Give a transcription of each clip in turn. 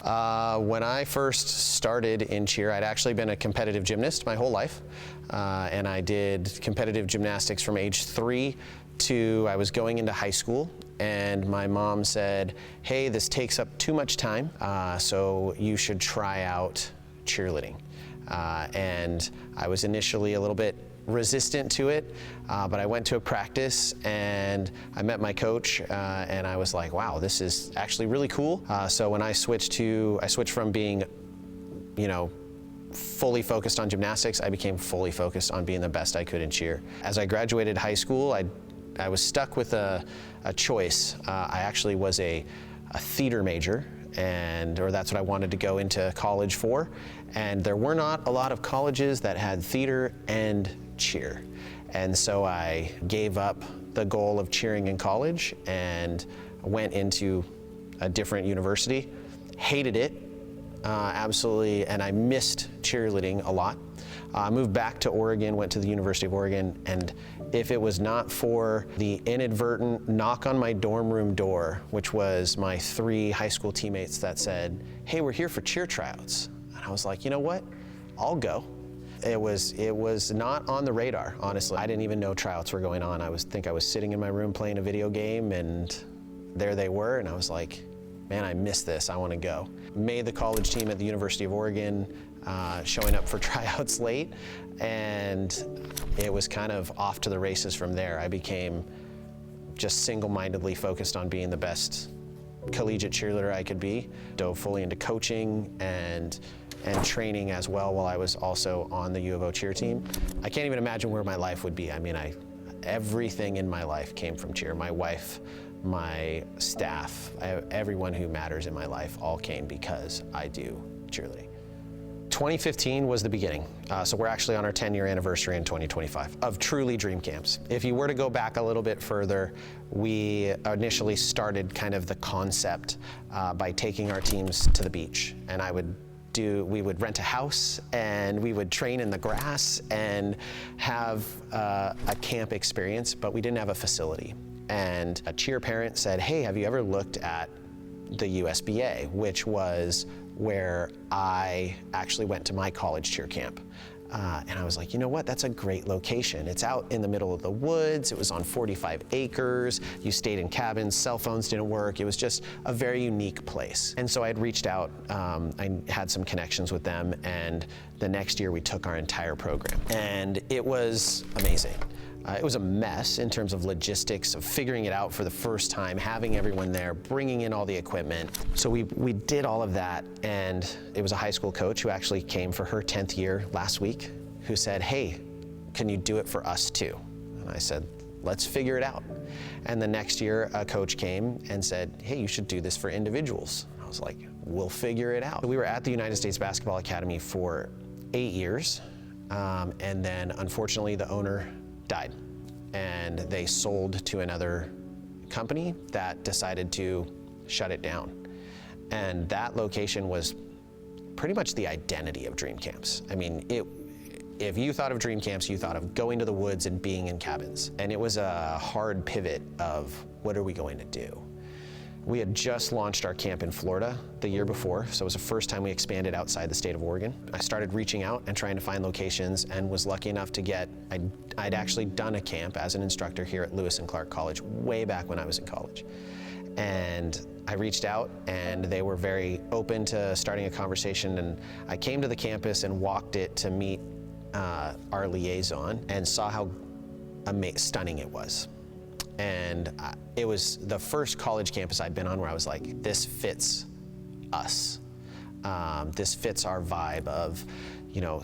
When I first started in cheer, I'd actually been a competitive gymnast my whole life, and I did competitive gymnastics from age 3 to I was going into high school, and my mom said, hey, this takes up too much time, so you should try out cheerleading. And I was initially a little bit resistant to it, but I went to a practice and I met my coach, and I was like, wow, this is actually really cool. So when I switched from being, fully focused on gymnastics, I became fully focused on being the best I could in cheer. As I graduated high school, I was stuck with a choice. I actually was a theater major, or that's what I wanted to go into college for. And there were not a lot of colleges that had theater and cheer. And so I gave up the goal of cheering in college and went into a different university. Hated it, absolutely, and I missed cheerleading a lot. I moved back to Oregon, went to the University of Oregon, and if it was not for the inadvertent knock on my dorm room door, which was my 3 high school teammates that said, hey, we're here for cheer tryouts. And I was like, you know what, I'll go. It was not on the radar, honestly. I didn't even know tryouts were going on. I think I was sitting in my room playing a video game, and there they were, and I was like, man, I missed this, I want to go. Made the college team at the University of Oregon, showing up for tryouts late, and it was kind of off to the races from there. I became just single-mindedly focused on being the best collegiate cheerleader I could be. Dove fully into coaching and training as well while I was also on the U of O cheer team. I can't even imagine where my life would be. I mean, everything in my life came from cheer. My wife, my staff, everyone who matters in my life all came because I do cheerleading. 2015 was the beginning, so we're actually on our 10-year anniversary in 2025 of truly dream camps. If you were to go back a little bit further, we initially started kind of the concept by taking our teams to the beach, and we would rent a house and we would train in the grass and have a camp experience, but we didn't have a facility. And a cheer parent said, hey, have you ever looked at the USBA, which was where I actually went to my college cheer camp. And I was like, you know what, that's a great location. It's out in the middle of the woods, it was on 45 acres, you stayed in cabins, cell phones didn't work, it was just a very unique place. And so I had reached out, I had some connections with them, and the next year we took our entire program. And it was amazing. It was a mess in terms of logistics, of figuring it out for the first time, having everyone there, bringing in all the equipment. So we did all of that, and it was a high school coach who actually came for her 10th year last week, who said, hey, can you do it for us too? And I said, let's figure it out. And the next year, a coach came and said, hey, you should do this for individuals. I was like, we'll figure it out. We were at the United States Basketball Academy for 8 years, and then unfortunately the owner died, and they sold to another company that decided to shut it down. And that location was pretty much the identity of dream camps. I mean, if you thought of dream camps, you thought of going to the woods and being in cabins. And it was a hard pivot of, what are we going to do? We had just launched our camp in Florida the year before, so it was the first time we expanded outside the state of Oregon. I started reaching out and trying to find locations, and was lucky enough to I'd actually done a camp as an instructor here at Lewis and Clark College way back when I was in college. And I reached out, and they were very open to starting a conversation, and I came to the campus and walked it to meet our liaison, and saw how stunning it was. And it was the first college campus I'd been on where I was like, this fits us. This fits our vibe of,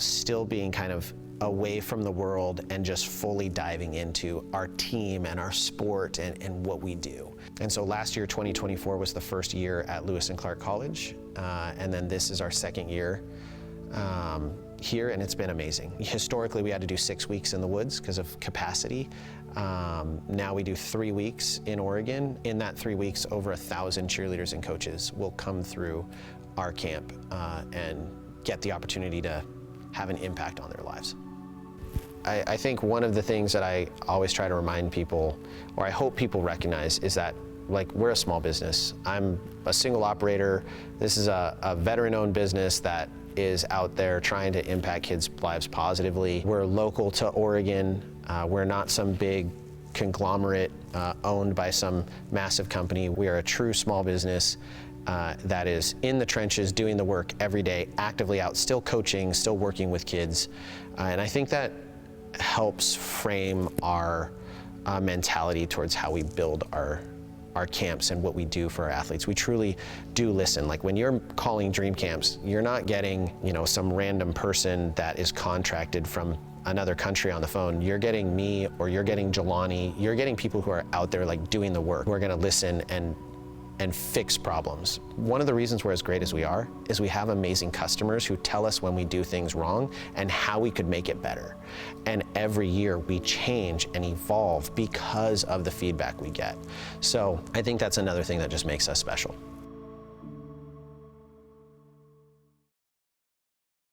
still being kind of away from the world and just fully diving into our team and our sport and what we do. And so last year, 2024, was the first year at Lewis and Clark College. And then this is our second year here, and it's been amazing. Historically, we had to do 6 weeks in the woods because of capacity. Now we do 3 weeks in Oregon. In that 3 weeks, over 1,000 cheerleaders and coaches will come through our camp and get the opportunity to have an impact on their lives. I think one of the things that I always try to remind people, or I hope people recognize, is that like, we're a small business. I'm a single operator. This is a veteran-owned business that is out there trying to impact kids' lives positively. We're local to Oregon. We're not some big conglomerate owned by some massive company. We are a true small business that is in the trenches, doing the work every day, actively out, still coaching, still working with kids. And I think that helps frame our mentality towards how we build our camps and what we do for our athletes. We truly do listen. Like, when you're calling dream camps, you're not getting, some random person that is contracted from another country on the phone. You're getting me, or you're getting Jelani. You're getting people who are out there, like, doing the work, who are gonna listen and fix problems. One of the reasons we're as great as we are is we have amazing customers who tell us when we do things wrong and how we could make it better. And every year we change and evolve because of the feedback we get. So I think that's another thing that just makes us special.